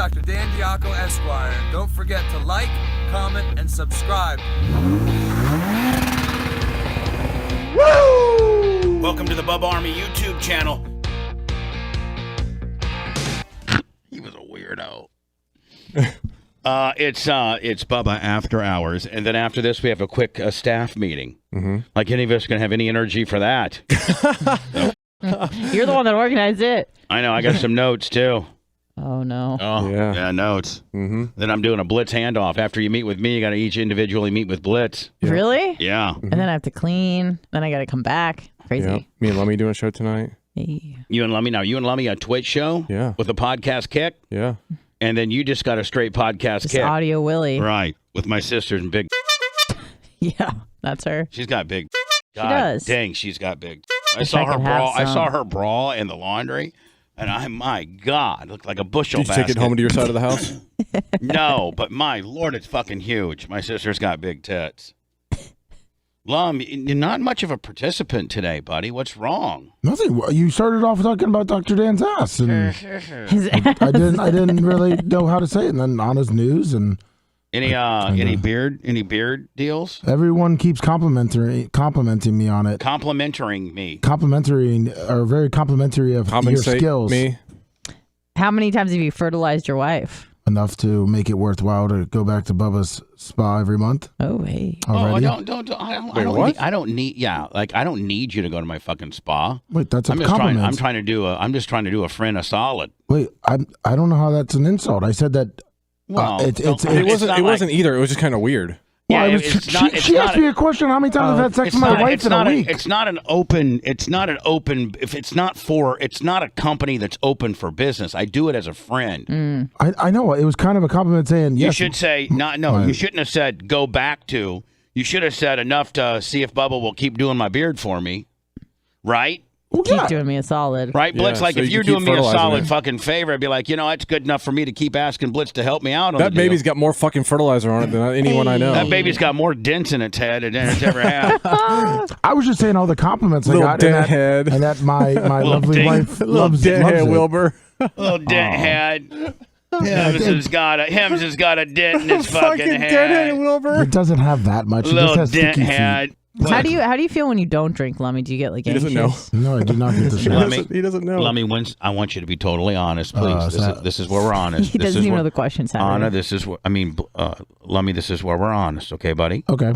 Dr. Dan Diaco, Esquire. Don't forget to like, comment, and subscribe. Woo! Welcome to the Bubba Army YouTube channel. He was a weirdo. It's Bubba After Hours, and then after this we have a quick staff meeting. Like any of us can have any energy for that. You're the one that organized it. I know. I got some notes too. Oh no. Oh yeah, notes. Then I'm doing a Blitz handoff. After you meet with me, you got to each individually meet with Blitz. Really? Yeah. And then I have to clean. Then I got to come back. Crazy. Yeah. Me and Lummy doing a show tonight. Hey. You and Lummy a Twitch show. Yeah. With a podcast kick. Yeah. And then you just got a straight podcast Just kick. Audio Willie. Right. With my sisters and big. Yeah, that's her. She's got big. God, She does. Dang, she's got big. I Wish saw I her could bra. have I saw some. her bra in the laundry, and my God, looked like a bushel Did you basket. take it home to your side of the house? No, but my Lord, it's fucking huge. My sister's got big tits. Lum, you're not much of a participant today, buddy. What's wrong? Nothing. You started off talking about Dr. Dan's ass, and His I didn't really know how to say it. And then on his news, and Any beard deals? everyone keeps complimenting me on it. Complimenting me. Very complimentary of your Compensate skills. me. How many times have you fertilized your wife? Enough to make it worthwhile to go back to Bubba's spa every month. Oh, hey. Already? I don't need you to go to my fucking spa. Wait, that's a I'm just compliment. I'm just trying to do a friend a solid. Wait, I don't know how that's an insult. I said that. Well, It It wasn't either. It was just kind of weird. Yeah, Well, she asked me a question. How many times I've had sex with my wife in a week? It's not an open. It's not a company that's open for business. I do it as a friend. I know. It was kind of a compliment saying You yes. should say you shouldn't have said go back to. You should have said enough to see if Bubba will keep doing my beard for me, right? Well, Keep yeah. doing me a solid. Right, Blitz. Yeah, like so if you you're keep doing me a fertilizing solid it. fucking favor, I'd be like, that's good enough for me to keep asking Blitz to help me out on That the deal. baby's got more fucking fertilizer on it than anyone I know. That baby's got more dents in its head than it's ever had. I was just saying all the compliments I Little got, dent head. and that my lovely ding. wife Little loves dead head, it. Wilbur. Little dent head. Hems has got a dent in his fucking Fucking head. dead head, Wilbur. It doesn't have that much. It just Little has dent sticky feet. head. How do you feel when you don't drink, Lummy? Do you get like He doesn't know. anxious? No, I do not get the Let shot. me- He doesn't know. Let me win. I want you to be totally honest, please. This is where we're honest. He This doesn't is even where- know the questions. Anna, this is what Lummy. This is where we're honest, okay, buddy? Okay.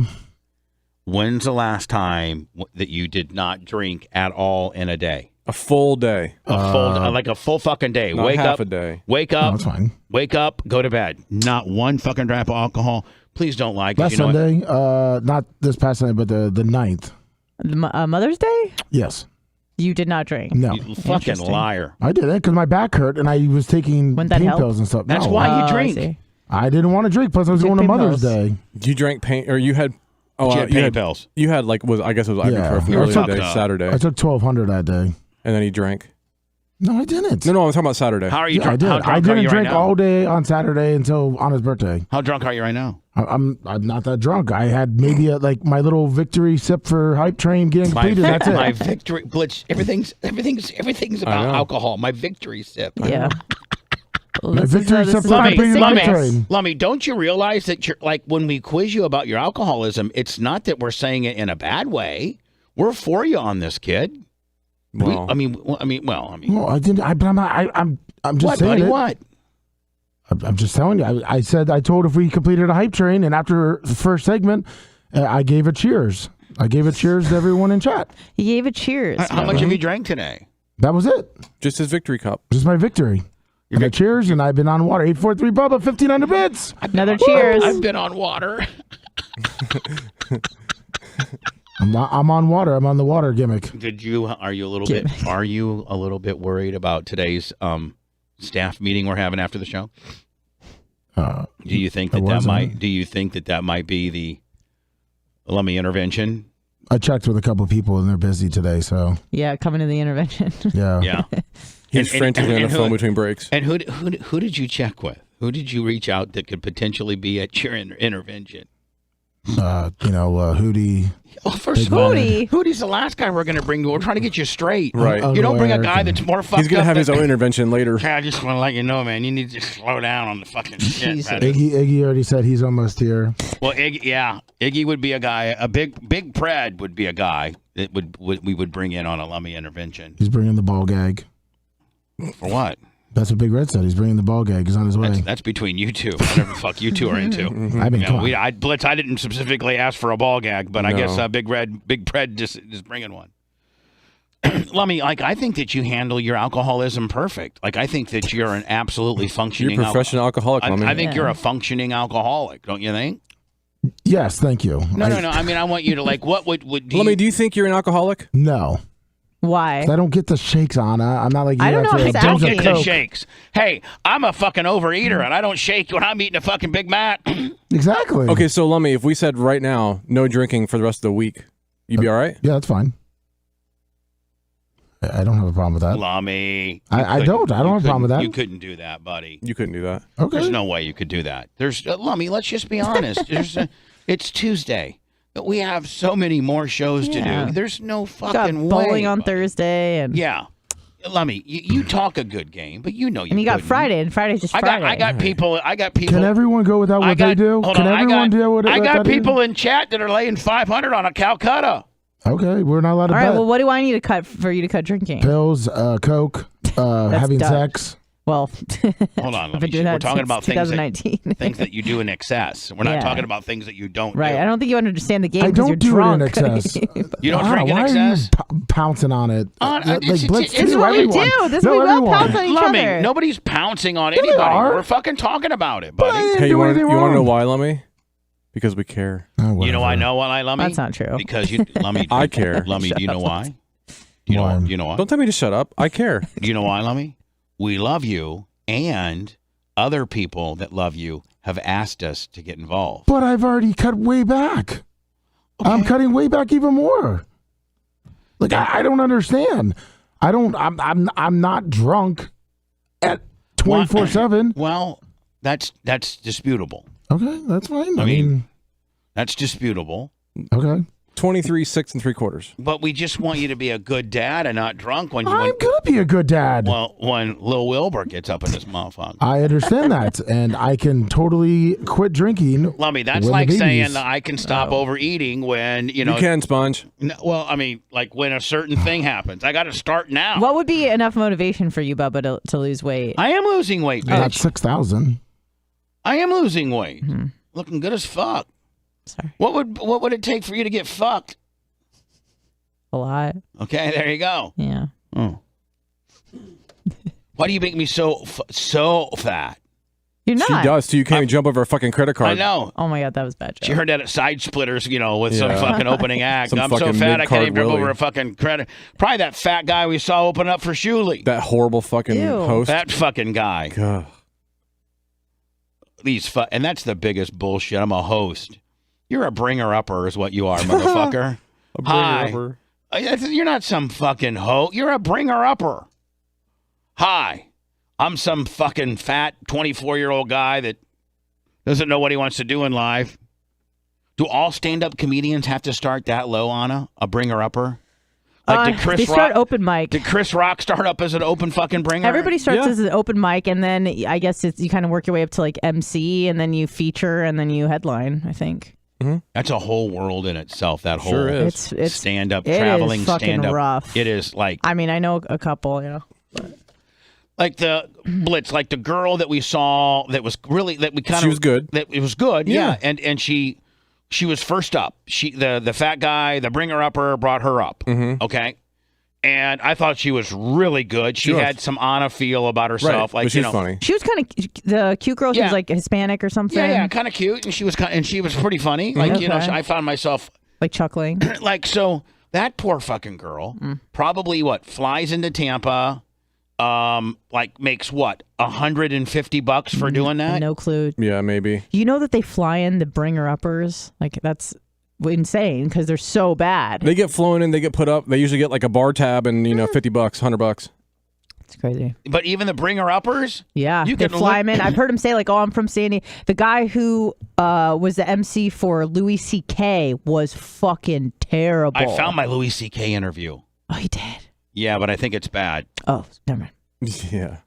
When's the last time that you did not drink at all in a day? A full day. Like a full fucking day. Not Wake half up. a day. Wake No, up. that's fine. Wake up. Go to bed. Not one fucking drop of alcohol. Please don't lie. 'Cause Last you know what? Sunday, not this past Sunday, but the 9th. Mother's Day? Yes. You did not drink. No. You fucking Interesting. liar. I did it because my back hurt and I was taking Wouldn't that pain help? pills and stuff. That's No, why Oh, you I drink. see. I didn't want to drink. Plus, I was You going to took pain Mother's pills. Day. You drank pain, or you had. Oh, You had pain pills. You had I guess it was Yeah. ibuprofen You earlier fucked today, up. Saturday, I took 1,200 that day. and then he drank. No, I didn't. No, I'm talking about Saturday. How are you Yeah, I drunk? did. How drunk I are didn't you drink right now? all day on Saturday until on his birthday. How drunk are you right now? I'm not that drunk. I had maybe my little victory sip for Hype Train getting completed. That's it. My victory Blitz. Everything's about know. alcohol. My victory sip. Yeah. Well, My this is, victory this sip is for our Hype big Train. Hype secret. Train. Lummy, don't you realize that you're like when we quiz you about your alcoholism, it's not that we're saying it in a bad way. We're for you on this, kid. Well, I mean. Well, I didn't. But I'm just What, saying buddy? it. What? I'm just telling you. I told if we completed a Hype Train, and after the first segment, I gave a cheers. I gave a cheers to everyone in chat. He gave a cheers. How much have you drank today? That was it. just his victory cup. Just my victory. And a cheers, and I've been on water. 843 Bubba, 1,500 bits. Another cheers. I've been on water. I'm on water. I'm on the water gimmick. Are you a little bit worried about today's staff meeting we're having after the show? Do you think that might be the Lummy intervention? I checked with a couple people, and they're busy today, so Yeah, coming to the intervention. yeah. Yeah. He's frantically on the phone between breaks. And who did you check with? Who did you reach out that could potentially be at your intervention? Hootie. Well, first of all, Hootie's the last guy we're going to bring. We're trying to get you straight. Right. You don't bring a guy that's more fucked up. He's going to have his own intervention later. I just want to let you know, man. You need to slow down on the fucking shit. Iggy already said he's almost here. Well, Iggy would be a guy. A big Pred would be a guy that we would bring in on a Lummy intervention. He's bringing the ball gag. For what? That's what Big Red said. He's bringing the ball gag. He's on his way. That's between you two. Whatever the fuck you two are into. I mean, Blitz, I didn't specifically ask for a ball gag, but I guess Big Pred just is bringing one. Lummy, I think that you handle your alcoholism perfect. I think that you're an absolutely functioning. You're a professional alcoholic, Lummy. I think you're a functioning alcoholic, don't you think? Yes, thank you. No. I mean, I want you to what would Lummy, do you think you're an alcoholic? No. Why? I don't get the shakes, Anna. I'm not like you. I don't know if don't get the shakes. Hey, I'm a fucking overeater, and I don't shake when I'm eating a fucking Big Mac. Exactly. Okay, so Lummy, if we said right now, no drinking for the rest of the week, you'd be all right? Yeah, that's fine. I don't have a problem with that. Lummy. I don't have a problem with that. You couldn't do that, buddy. You couldn't do that. Okay. There's no way you could do that. Lummy, let's just be honest. It's Tuesday. We have so many more shows to do. There's no fucking way. Bowling on Thursday. And yeah. Lummy, you talk a good game, but you know you And you got couldn't. Friday, and Friday's just Friday. I got people. Can everyone go without what they do? Can everyone do what I got they people do? in chat that are laying 500 on a Calcutta. Okay, we're not allowed to All bet. right, well, what do I need to cut for you to cut drinking? Pills, Coke, having done. sex. Well, hold on. I've been doing that We're talking since about 2019. things that you do in excess. We're not talking about things that you don't right. do. I don't think you understand the game I because you're don't do drunk. it in excess. You don't drink in why excess? are you pouncing on it? It's Blitz, what we everyone. do. This is No, what we all everyone. pounce on each Lummy, other. nobody's pouncing on anybody. are. We're fucking talking about it, buddy. Hey, you want to wrong. know why, Lummy? Because we care. Oh, You know I know why, Lummy? That's not true. Because you, Lummy. I care. Lummy, do you know why? Why? You know why? Don't tell me to shut up. I care. Do you know why, Lummy? We love you, and other people that love you have asked us to get involved. But I've already cut way back. Okay. I'm cutting way back even more. I don't understand. I'm not drunk at 24/7. Well, that's disputable. Okay, that's fine. I mean, that's disputable. Okay. 23, 6 3/4. But we just want you to be a good dad and not drunk when I'm gonna be a good dad. Well, when Lil Wilbur gets up in this motherfucker. I understand that, and I can totally quit drinking. Lummy, that's when like the saying babies- I can stop overeating when You can, Sponge. Well, I mean, like when a certain thing happens, I got to start now. What would be enough motivation for you, Bubba, to lose weight? I am losing weight, bitch. That's 6,000. I am losing weight. Mm-hmm. Looking good as fuck. Sorry. What would it take for you to get fucked? A lot. Okay, there you go. Yeah. Oh. Why do you make me so fat? You're not. She does, too. You can't even jump over a fucking credit card. I know. Oh, my God, that was a bad joke. She heard that at Side Splitters, with some fucking opening act. Some I'm so fucking fat I can't even jump mid-card over a fucking credit. Probably that fat guy we saw open up for Shuley. That horrible fucking Ew. host. That fucking guy. Ugh. And that's the biggest bullshit. I'm a host. You're a bringer-upper is what you are, motherfucker. Hi. You're not some fucking hoe. You're a bringer-upper. Hi. I'm some fucking fat 24-year-old guy that doesn't know what he wants to do in life. Do all stand-up comedians have to start that low, Anna? A bringer-upper? Like, they start open mic. Did Chris Rock start up as an open fucking bringer? Everybody starts as an open mic, and then I guess you kind of work your way up to like MC, and then you feature, and then you headline, I think. Mm-hmm. That's a whole world in itself, that whole Sure is. It's stand-up, it traveling is fucking stand-up. rough. It is like... I mean, I know a couple, Like the Blitz, like the girl that we saw that was really... that we kind of. She was good. That it was good, Yeah. And she was first up. The fat guy, the bringer-upper, brought her up, okay? And I thought she was really good. She had some Anna feel about herself. Right. Like, but she's funny. She was kind of the cute girl. She was like Hispanic or something. Yeah, kind of cute, and she was pretty funny. Like, Okay. I found myself like chuckling. like, so that poor fucking girl probably flies into Tampa, makes $150 for doing that. No clue. Yeah, maybe. You know that they fly in the bringer-uppers? Like, that's insane because they're so bad. They get flown in, they get put up. They usually get like a bar tab and $50, $100. It's crazy. But even the bringer-uppers? Yeah, they fly him in. I've heard him say, like, oh, I'm from Sandy. The guy who was the MC for Louis C.K. was fucking terrible. I found my Louis C.K. interview. Oh, he did? Yeah, but I think it's bad. Oh, never mind. Yeah.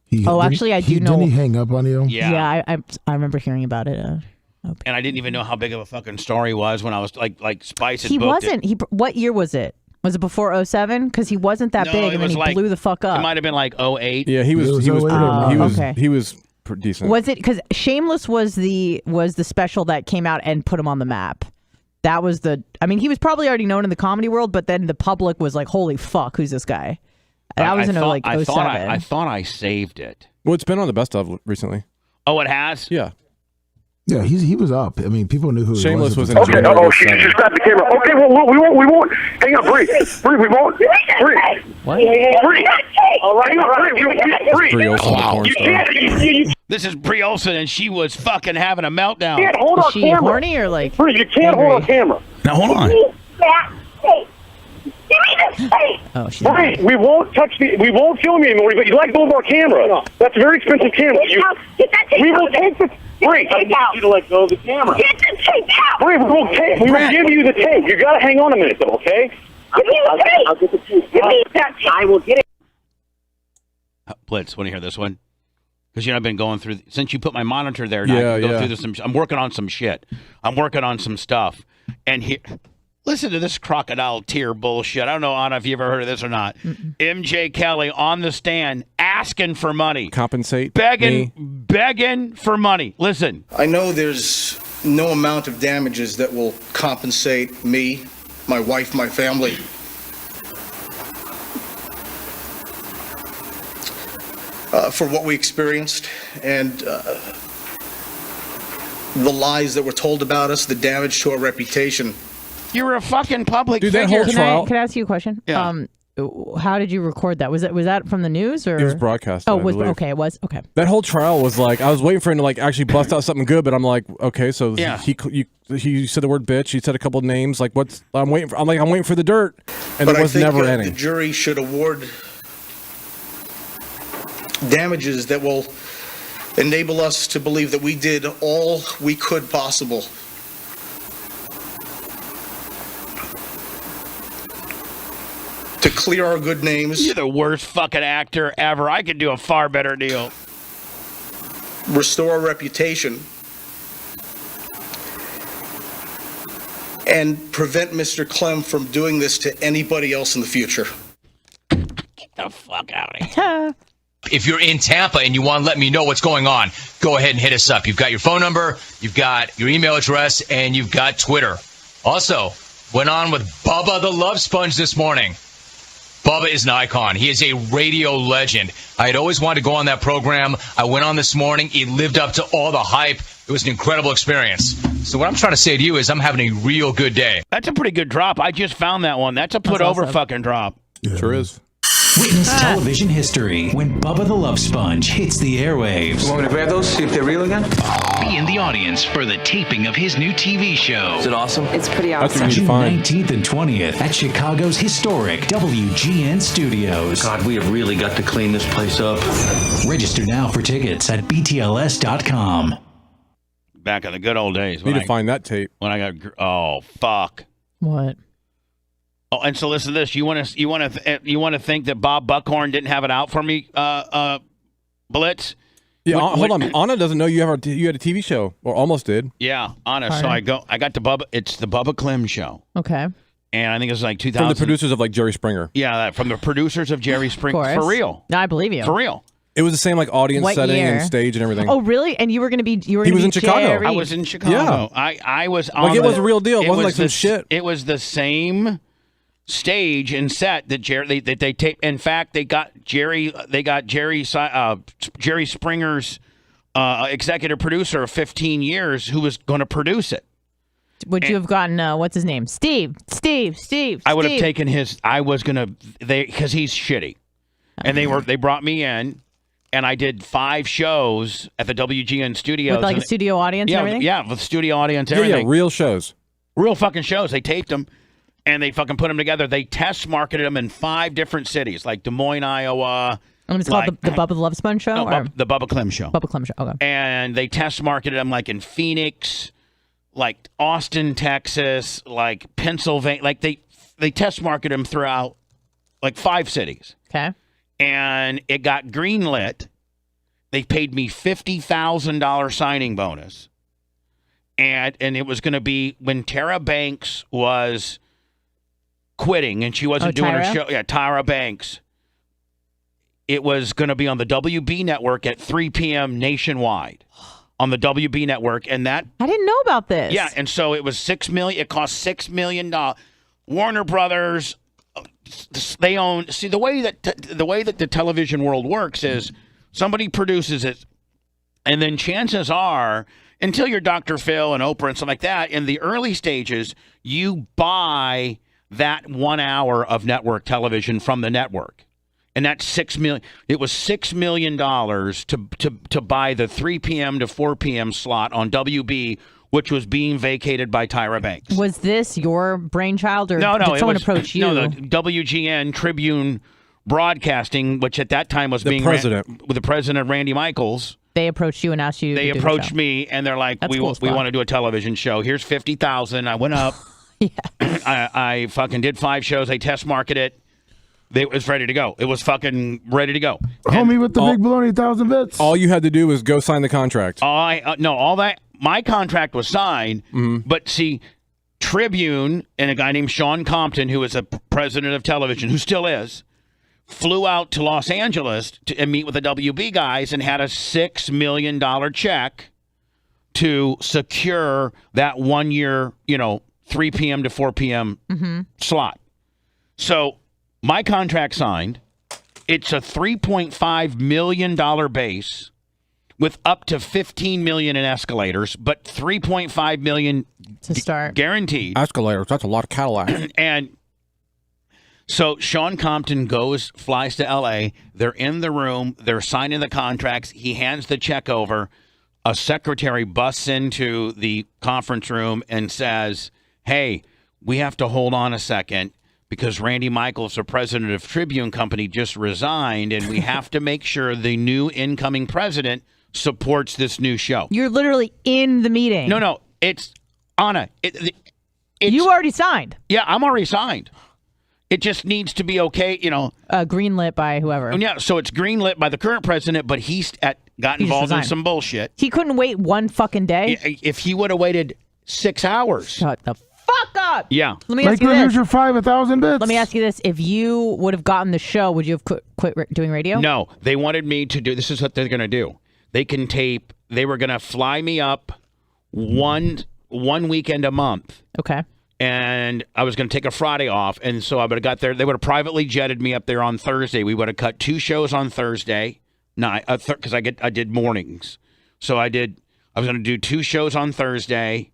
Actually, I do know. Didn't he hang up on you? Yeah. Yeah, I remember hearing about it. And I didn't even know how big of a fucking story was when I was like Spice had He booked wasn't. it. What year was it? Was it before 07? Because he wasn't that big, and then he blew the fuck up. It might have been like 08. Yeah, he was pretty decent. Was it because Shameless was the special that came out and put him on the map? That was he was probably already known in the comedy world, but then the public was like, "Holy fuck, who's this guy?" That was in 07. I thought I saved it. Well, it's been on the best of recently. Oh, it has? Yeah. Yeah, he was up. I mean, people knew who Shameless he was. was in Okay, she just grabbed the camera. Okay, well, we won't. Hang on, Bree, we won't. Bree. What? Bree. All right, Bree. Brie Olsen, the porn You star. can't. This is Brie Olsen, and she was fucking having a meltdown. You can't hold Is on she camera. horny or like? Bree, you can't hold on camera. Now, hold on. Oh, she's. Bree, we won't film you anymore. But you like both our camera. That's a very expensive camera. We will take the. Bree, I need you to let go of the camera. Get the tape out. Bree, we will give you the tape. You got to hang on a minute, though, okay? Give me the tape. I'll get the tape. Give me that tape. I will get it. Blitz, want to hear this one? Because I've been going through since you put my monitor there. Yeah, I go through this. I'm working on some shit. I'm working on some stuff, and here. Listen to this crocodile tear bullshit. I don't know, Anna, if you ever heard of this or not. MJ Kelly on the stand asking for money. Compensate Begging for money. Listen. I know there's no amount of damages that will compensate me, my wife, my family. For what we experienced and the lies that were told about us, the damage to our reputation. You're a fucking public figure. That whole trial. Can I ask you a question? Yeah. How did you record that? Was that from the news or? It was broadcast. Oh, okay. It was okay. That whole trial was like I was waiting for him to like actually bust out something good, but I'm like, okay, so he said the word bitch. He said a couple of names. Like I'm waiting for the dirt, and But it was I think never ending. The jury should award damages that will enable us to believe that we did all we could possible to clear our good names. You're the worst fucking actor ever. I could do a far better deal. Restore our reputation, and prevent Mr. Clem from doing this to anybody else in the future. Get the fuck out of here. If you're in Tampa and you want to let me know what's going on, go ahead and hit us up. You've got your phone number, you've got your email address, and you've got Twitter. Also, went on with Bubba the Love Sponge this morning. Bubba is an icon. He is a radio legend. I had always wanted to go on that program. I went on this morning. It lived up to all the hype. It was an incredible experience. So what I'm trying to say to you is I'm having a real good day. That's a pretty good drop. I just found that one. That's a put over fucking drop. Yeah. Sure is. Witness television history when Bubba the Love Sponge hits the airwaves. You want me to grab those, see if they're real again? Be in the audience for the taping of his new TV show. Is it awesome? It's pretty That's awesome. what you need to June find. 19th and 20th at Chicago's historic WGN Studios. God, we have really got to clean this place up. Register now for tickets at btls.com. Back in the good old days. Need to find that tape. When I got oh fuck. What? Oh, and so listen to this. You want to think that Bob Buckhorn didn't have it out for me, Blitz? Yeah, hold on. Anna doesn't know you had a TV show, or almost did. Yeah, Anna. All So right. I got the Bubba. It's the Bubba Clem show, Okay. and I think it's like 2000. From the producers of like Jerry Springer. Yeah, from the producers of Jerry Springer. Of course. For real. No, I believe you. For real. It was the same like audience What setting year? and stage and everything. Oh, really? And you were going to be He was in Chicago. Jerry. I was in Chicago. Yeah. I was on Like, it the- was a real deal. It wasn't like some shit. It was the same stage and set that Jerry they taped. In fact, they got Jerry Springer's executive producer of 15 years who was going to produce it. Would you have gotten what's his name? Steve. I would have taken his. I was gonna because he's shitty, and they brought me in, and I did 5 shows at the WGN studios with like a studio audience and everything. Yeah, with studio audience, yeah, everything. real shows. Real fucking shows. They taped them, and they fucking put them together. They test marketed them in 5 different cities, like Des Moines, Iowa, And it's called the Bubba the Love Sponge Show? No, the Bubba Clem Show. Bubba Clem Show, okay. And they test marketed them like in Phoenix, like Austin, Texas, like Pennsylvania. Like they test marketed them throughout like 5 cities. Okay. And it got greenlit. They paid me $50,000 signing bonus. And it was going to be when Tara Banks was quitting and she wasn't doing her show. Yeah, Tyra Banks. It was going to be on the WB network at 3 p.m. nationwide on the WB network. And that I didn't know about this. Yeah, and so it was $6 million. It cost $6 million. Warner Brothers, they own. See, the way that the television world works is somebody produces it, and then chances are, until you're Dr. Phil and Oprah and stuff like that, in the early stages, you buy that 1 hour of network television from the network. And that's $6 million. It was $6 million to buy the 3 p.m. to 4 p.m. slot on WB, which was being vacated by Tyra Banks. Was this your brainchild, or no, did someone approach you? No, the WGN Tribune Broadcasting, which at that time was being with the president, Randy Michaels. They approached you and asked you. They to approached do me, and they're like, That's "We cool want to do a television show. Here's $50,000." I went up. Yeah. I fucking did 5 shows. They test marketed it. It was ready to go. It was fucking ready to go. Homie with the big baloney 1,000 bits. All you had to do was go sign the contract. All that. My contract was signed, but see, Tribune and a guy named Sean Compton, who was a president of television, who still is, flew out to Los Angeles and meet with the WB guys and had a $6 million check to secure that 1 year, 3 p.m. to 4 p.m. slot. So my contract signed. It's a $3.5 million base with up to $15 million in escalators, but $3.5 million to start guaranteed. Escalators, that's a lot of Cadillac. And so Sean Compton flies to L.A. They're in the room. They're signing the contracts. He hands the check over. A secretary busts into the conference room and says, "Hey, we have to hold on a second because Randy Michaels, the president of Tribune Company, just resigned, and we have to make sure the new incoming president supports this new show." You're literally in the meeting. No, it's Anna. You already signed. Yeah, I'm already signed. It just needs to be okay, greenlit by whoever. Yeah, so it's greenlit by the current president, but got involved in some bullshit. He couldn't wait one fucking day. If he would have waited 6 hours. Shut the fuck up. Yeah. Let me ask you this. Here's your 1,000 bits. Let me ask you this. If you would have gotten the show, would you have quit doing radio? No. They wanted me to do, this is what they're going to do. They can tape, they were going to fly me up one weekend a month. Okay. And I was going to take a Friday off. And so I would have got there. They would have privately jetted me up there on Thursday. We would have cut 2 shows on Thursday. Because I did mornings. So I was going to do 2 shows on Thursday,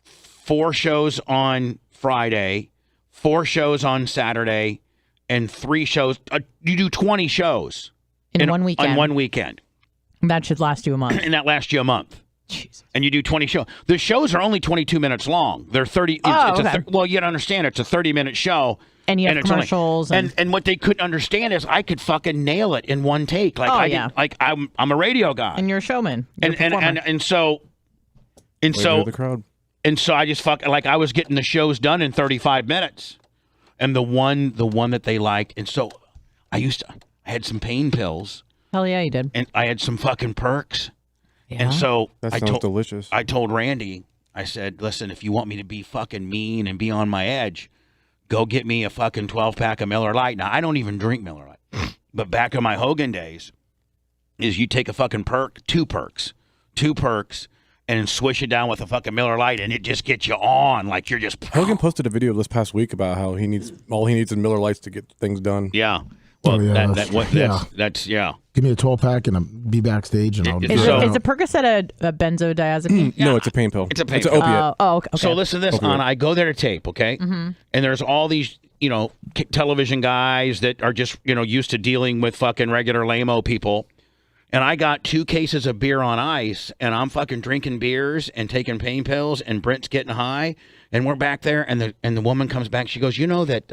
4 shows on Friday, 4 shows on Saturday, and 3 shows. You do 20 shows. In 1 weekend. On 1 weekend. That should last you a month. And that lasts you a month. Jesus. And you do 20 shows. The shows are only 22 minutes long. They're 30. Okay. Well, you gotta understand, it's a 30-minute show. And you have commercials. And what they couldn't understand is I could fucking nail it in one take. I'm a radio guy. And you're a showman. You're and so the crowd. And so I just I was getting the shows done in 35 minutes. And the one that they liked, and so I had some pain pills. Hell yeah, you did. And I had some fucking perks. Yeah. And so that sounds delicious. I told Randy, I said, "Listen, if you want me to be fucking mean and be on my edge, go get me a fucking 12-pack of Miller Lite." Now, I don't even drink Miller Lite. But back in my Hogan days, is you take a fucking two perks, and swish it down with a fucking Miller Lite, and it just gets you on like you're just... Hogan posted a video this past week about how all he needs is Miller Lights to get things done. Yeah. Well, that's Give me a 12-pack and I'll be backstage. And I'll is a Percocet a benzodiazepine? No, it's a pain pill. It's a pain pill. pill. It's an opiate. Okay. So listen to this, Anna. I go there to tape, okay? Mm-hmm. And there's all these, television guys that are just, used to dealing with fucking regular lame-o people. And I got 2 cases of beer on ice, and I'm fucking drinking beers and taking pain pills, and Brent's getting high, and we're back there, and the woman comes back. She goes, "You know that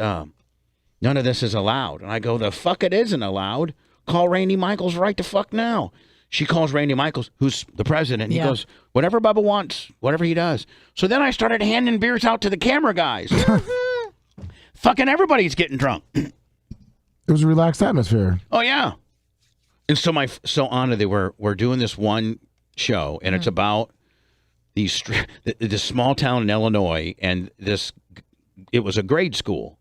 none of this is allowed." And I go, "The fuck it isn't allowed. Call Randy Michaels right the fuck now. She calls Randy Michaels, who's the president. He goes, whatever Bubba wants, whatever he does. So then I started handing beers out to the camera guys. Fucking everybody's getting drunk. It was a relaxed atmosphere. Oh, yeah. And so Anna, we're doing this one show, and it's about this small town in Illinois, and it was a grade school.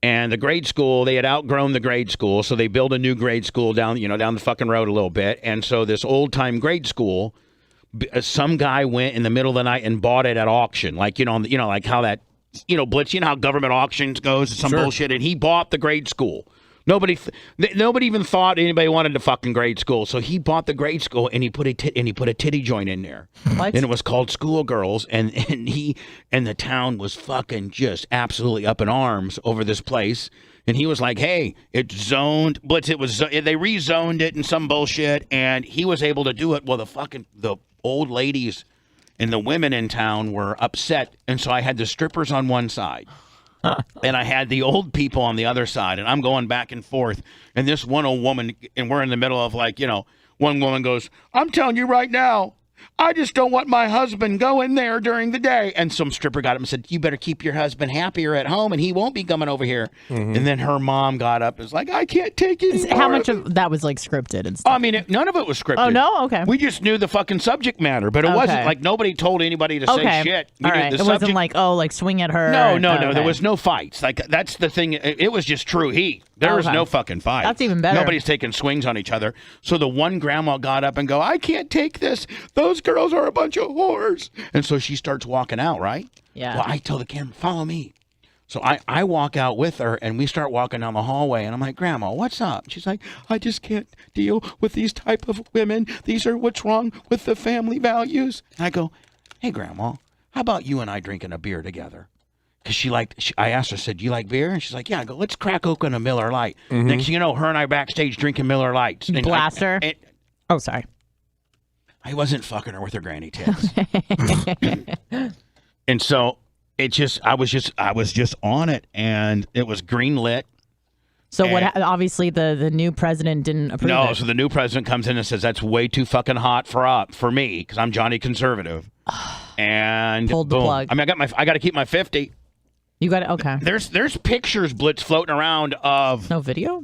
And the grade school, they had outgrown the grade school, so they built a new grade school down the fucking road a little bit. And so this old-time grade school, some guy went in the middle of the night and bought it at auction. Like, like how that, Blitz, how government auctions goes, some bullshit. And he bought the grade school. Nobody even thought anybody wanted the fucking grade school. So he bought the grade school and he put a titty joint in there. What? And it was called Schoolgirls. And the town was fucking just absolutely up in arms over this place. And he was like, hey, it's zoned. Blitz, they rezoned it and some bullshit. And he was able to do it. Well, the old ladies and the women in town were upset. And so I had the strippers on one side. And I had the old people on the other side, and I'm going back and forth. And this one old woman, and we're in the middle of one woman goes, I'm telling you right now, I just don't want my husband going there during the day. And some stripper got up and said, you better keep your husband happier at home, and he won't be coming over here. Mm-hmm. And then her mom got up and was like, I can't take it. How much of that was scripted and stuff? I mean, none of it was scripted. Oh, no? Okay. We just knew the fucking subject matter, but it wasn't like nobody told anybody to say shit. All right. It wasn't like, swing at her. No. Okay. There was no fights. Like, that's the thing. It was just true heat. There was no fucking fight. That's even better. Nobody's taking swings on each other. So the one grandma got up and go, I can't take this. Those girls are a bunch of whores. And so she starts walking out, right? Yeah. Well, I tell the camera, follow me. So I walk out with her, and we start walking down the hallway, and I'm like, Grandma, what's up? She's like, I just can't deal with these type of women. These are what's wrong with the family values. And I go, hey, Grandma, how about you and I drinking a beer together? Because I asked her, I said, do you like beer? And she's like, yeah. I go, let's crack open a Miller Lite. Mm-hmm. Next thing you know, her and I backstage drinking Miller Lights. And blast her? Oh, sorry. I wasn't fucking her with her granny tits. And so I was just on it, and it was green lit. So obviously the new president didn't approve it. No, so the new president comes in and says, that's way too fucking hot for me, because I'm Johnny Conservative. And pulled the plug. I mean, I got to keep my 50. You got it. Okay. There's pictures, Blitz, floating around of no video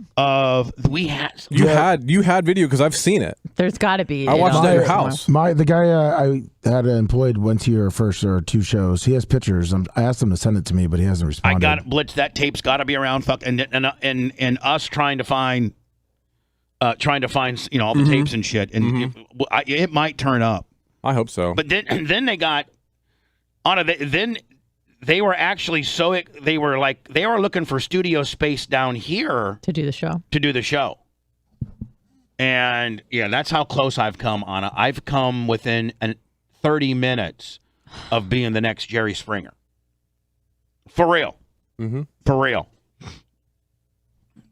we had. You had video because I've seen it. There's got to be. I watched it at your house. The guy I had employed went to your first or two shows. He has pictures. I asked him to send it to me, but he hasn't responded. I got it, Blitz. That tape's got to be around. And us trying to find all the tapes and shit, and it might turn up. I hope so. But then they got on it. Then they were actually they were looking for studio space down here to do the show. And yeah, that's how close I've come, Anna. I've come within 30 minutes of being the next Jerry Springer. For real. Mm-hmm. For real.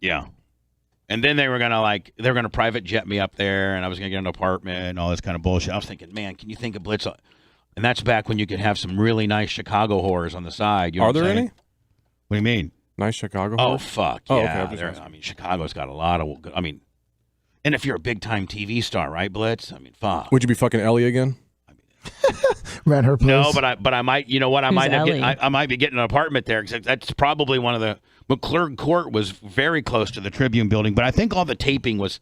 Yeah. And then they're gonna private jet me up there, and I was gonna get an apartment and all this kind of bullshit. I was thinking, man, can you think of Blitz? And that's back when you could have some really nice Chicago whores on the side. You know Are there any? What do you mean? Nice Chicago whores? whores? Oh, fuck. Yeah. Okay, I mean, Chicago's got a lot of, and if you're a big-time TV star, right, Blitz? I mean, fuck. Would you be fucking Ellie again? Ran her place? No, but I might, you know what? I Who's might be getting an apartment there, because that's probably one of the, McClurg Court was very close to the Tribune building, but I think all the taping was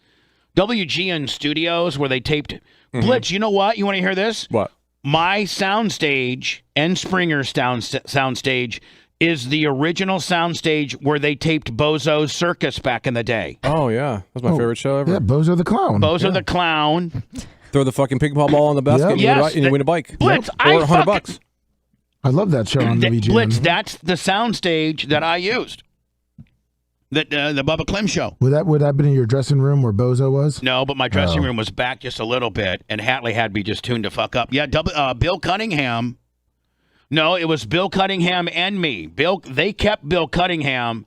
WGN Studios where they taped. Mm-hmm. Blitz, you know what? You want to hear this? What? My soundstage and Springer's soundstage is the original soundstage where they taped Bozo's Circus back in the day. Oh, yeah. That's my favorite show ever. Yeah, Bozo the Clown. Bozo the Clown. Throw the fucking ping pong ball in the basket and you win a bike. Blitz, or $100. I love that show on WGN. Blitz, that's the soundstage that I used. The Bubba Clem show. Would that have been in your dressing room where Bozo was? No, but my dressing room was back just a little bit, and Hatley had me just tuned to fuck up. Yeah, Bill Cunningham. No, it was Bill Cunningham and me. They kept Bill Cunningham.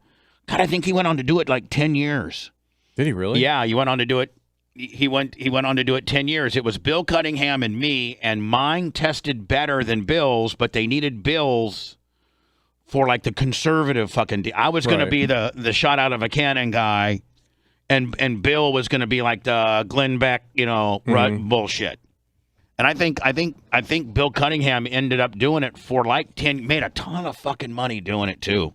God, I think he went on to do it like 10 years. Did he really? Yeah, he went on to do it. He went on to do it 10 years. It was Bill Cunningham and me, and mine tested better than Bill's, but they needed Bill's for like the conservative fucking I was going to be the shot out of a cannon guy, and Bill was going to be like the Glenn Beck, bullshit. And I think Bill Cunningham ended up doing it for like 10, made a ton of fucking money doing it too.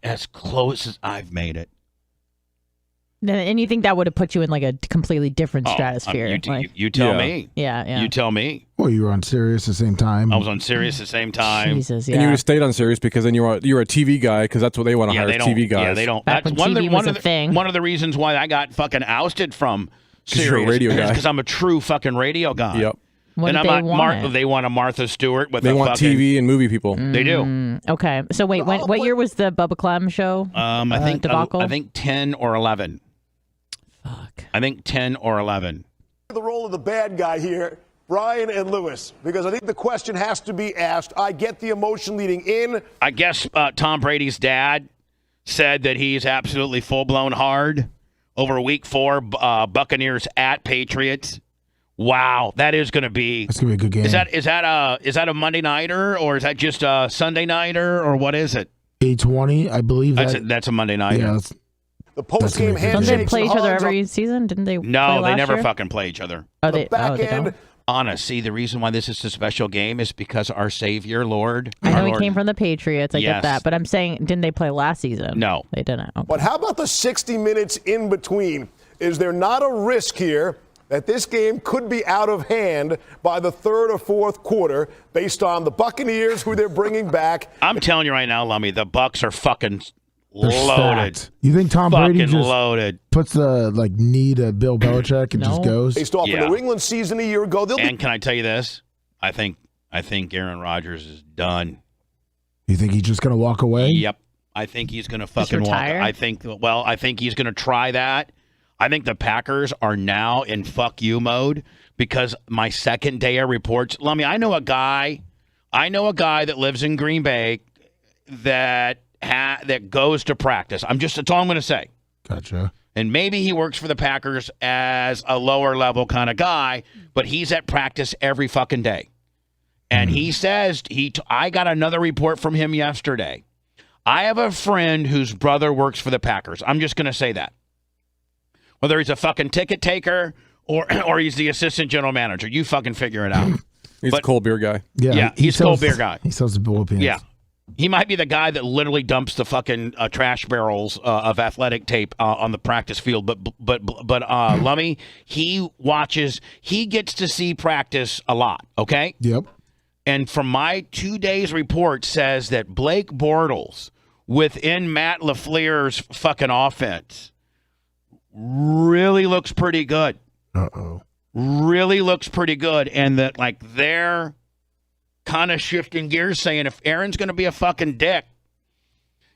As close as I've made it. And you think that would have put you in like a completely different stratosphere? You tell me. Yeah. You tell me. Well, you were on Sirius at the same time. I was on Sirius at the same time. Jesus, yeah. And you would have stayed on Sirius because then you were a TV guy because that's what they want to hire TV guys. Yeah, they don't. Back That's when TV was a the, thing. one of the reasons why I got fucking ousted from Sirius. You're a radio guy. Because I'm a true fucking radio guy. Yep. What and did I'm they not want? They want a Martha Stewart with They a want fucking, TV and movie people. They do. Okay. So wait, what year was the Bubba Clem show? I think debacle? I think 10 or 11. Fuck. I think 10 or 11. The role of the bad guy here, Brian and Lewis, because I think the question has to be asked. I get the emotion leading in. I guess Tom Brady's dad said that he's absolutely full-blown hard over week 4, Buccaneers at Patriots. Wow, that is going to be. That's gonna be a good game. Is that a Monday nighter or is that just a Sunday nighter or what is it? 8:20, I believe. That's a Monday nighter. Yeah, the post-game Don't handshakes. they play each other every season? Didn't they? No, they never year? fucking play each other. Oh, they don't. Anna, see, the reason why this is a special game is because our Savior, Lord. I know he Lord, came from the Patriots. I Yes. get that, but I'm saying, didn't they play last season? No, they didn't. Okay. But how about the 60 minutes in between? Is there not a risk here that this game could be out of hand by the third or fourth quarter based on the Buccaneers, who they're bringing back? I'm telling you right now, Lummy, the Bucs are fucking They're loaded. stacked. You think Tom fucking Brady just loaded. puts the knee to Bill Belichick and just goes? Based off Yeah. a New England season a year ago, And can I tell you this? I think Aaron Rodgers is done. You think he's just gonna walk away? Yep. I think he's going to fucking walk. retire? I think he's going to try that. I think the Packers are now in fuck you mode because my second day of reports. Lummy, I know a guy that lives in Green Bay that goes to practice. That's all I'm going to say. Gotcha. And maybe he works for the Packers as a lower level kind of guy, but he's at practice every fucking day. And he says I got another report from him yesterday. I have a friend whose brother works for the Packers. I'm just going to say that. Whether he's a fucking ticket taker or he's the assistant general manager, you fucking figure it out. He's a cold beer guy. Yeah, he's a cold beer guy. He sells the bull pants. Yeah. He might be the guy that literally dumps the fucking trash barrels of athletic tape on the practice field. But Lummy, he gets to see practice a lot, okay? Yep. And from my 2 days report says that Blake Bortles within Matt LaFleur's fucking offense really looks pretty good. Uh-oh. Really looks pretty good. And that they're kind of shifting gears saying if Aaron's going to be a fucking dick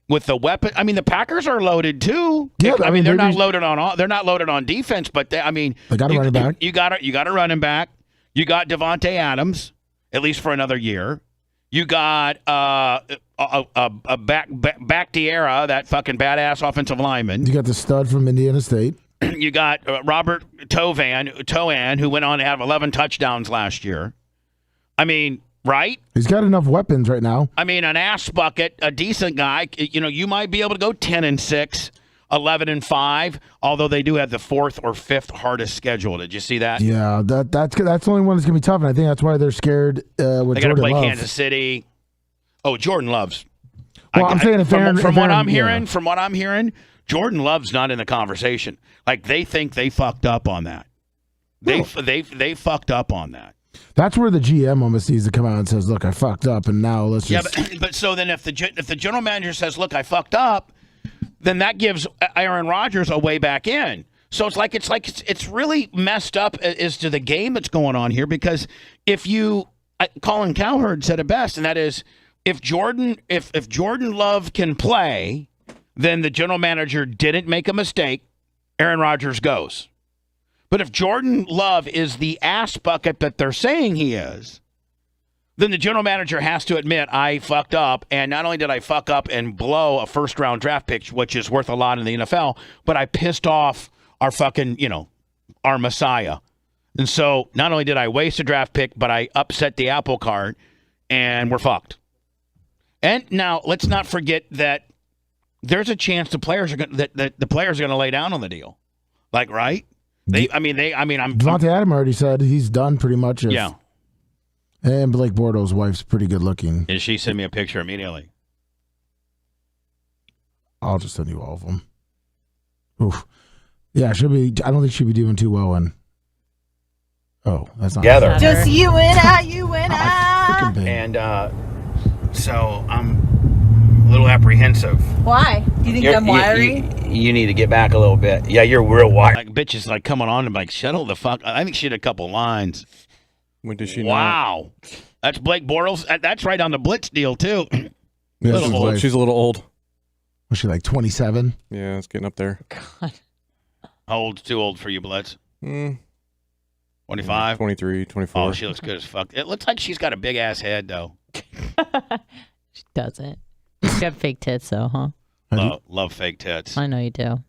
with the weapon, I mean, the Packers are loaded too. Yeah, I mean, they're not loaded on defense, but they got a running back. You got a running back. You got Devontae Adams, at least for another year. You got a back Tierra, that fucking badass offensive lineman. You got the stud from Indiana State. You got Robert Toan, who went on to have 11 touchdowns last year. I mean, right? He's got enough weapons right now. I mean, an ass bucket, a decent guy. You might be able to go 10-6, 11-5. Although they do have the 4th or 5th hardest schedule. Did you see that? Yeah, that's the only one that's gonna be tough, and I think that's why they're scared. With They got to Jordan play Love. Kansas City. Oh, Jordan Love's. Well, I'm saying from what I'm hearing, Jordan Love's not in the conversation. They think they fucked up on that. They fucked up on that. That's where the GM almost needs to come out and says, "Look, I fucked up, and now let's just." Yeah, but so then if the general manager says, "Look, I fucked up," then that gives Aaron Rodgers a way back in. So it's really messed up as to the game that's going on here because Colin Cowherd said it best, and that is if Jordan Love can play, then the general manager didn't make a mistake. Aaron Rodgers goes. But if Jordan Love is the ass bucket that they're saying he is, then the general manager has to admit, I fucked up. And not only did I fuck up and blow a first-round draft pick, which is worth a lot in the NFL, but I pissed off our fucking, our Messiah. And so not only did I waste a draft pick, but I upset the apple cart, and we're fucked. And now let's not forget that there's a chance the players are going to lay down on the deal. Like, right? Devontae Adam already said he's done pretty much. Yeah. And Blake Bortles' wife's pretty good looking. And she sent me a picture immediately. I'll just send you all of them. Oof. Yeah, she'll be. I don't think she'll be doing too well. Oh, that's not together. Just you and I. And so I'm a little apprehensive. Why? Do you think I'm wiry? You need to get back a little bit. Yeah, you're real wiry. Like, bitch is like coming on and like, shuttle the fuck. I think she had a couple lines. When did she? Wow, that's Blake Bortles. That's right on the Blitz deal too. Yeah, she's a little old. Was she like 27? Yeah, it's getting up there. God. How old's too old for you, Blitz? 25? 23, 24. Oh, she looks good as fuck. It looks like she's got a big ass head though. She doesn't. She's got fake tits though, huh? Love fake tits. I know you do.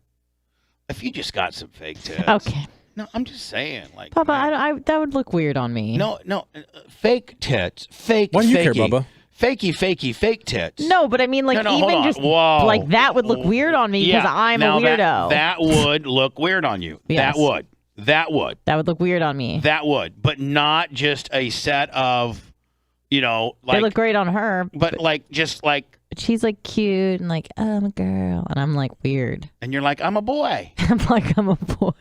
If you just got some fake tits. Okay. No, I'm just saying, like, Papa, I that would look weird on me. No, fake tits, fake. Why do you fakey, care, Bubba? Fakey, fake tits. No, but I mean, like, No, even just like that would look weird on me because I'm a weirdo. That would look weird on you. Yes. That would look weird on me. That would, but not just a set of, like. They look great on her, but like just like. She's like cute and like, oh, I'm a girl, and I'm like weird. And you're like, I'm a boy. I'm like, I'm a boy.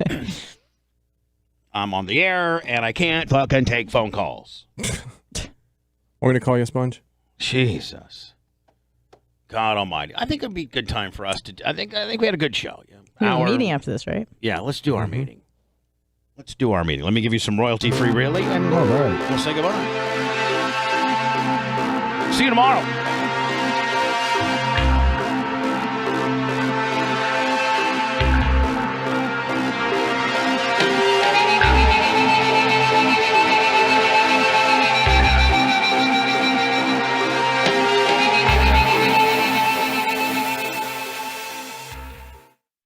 I'm on the air and I can't fucking take phone calls. We're gonna call you a sponge. Jesus, God Almighty! I think it'd be a good time for us to. I think we had a good show. Yeah. We have a meeting after this, right? Yeah, let's do our meeting. Let's do our meeting. Let me give you some royalty-free, really, and we'll say goodbye. See you tomorrow.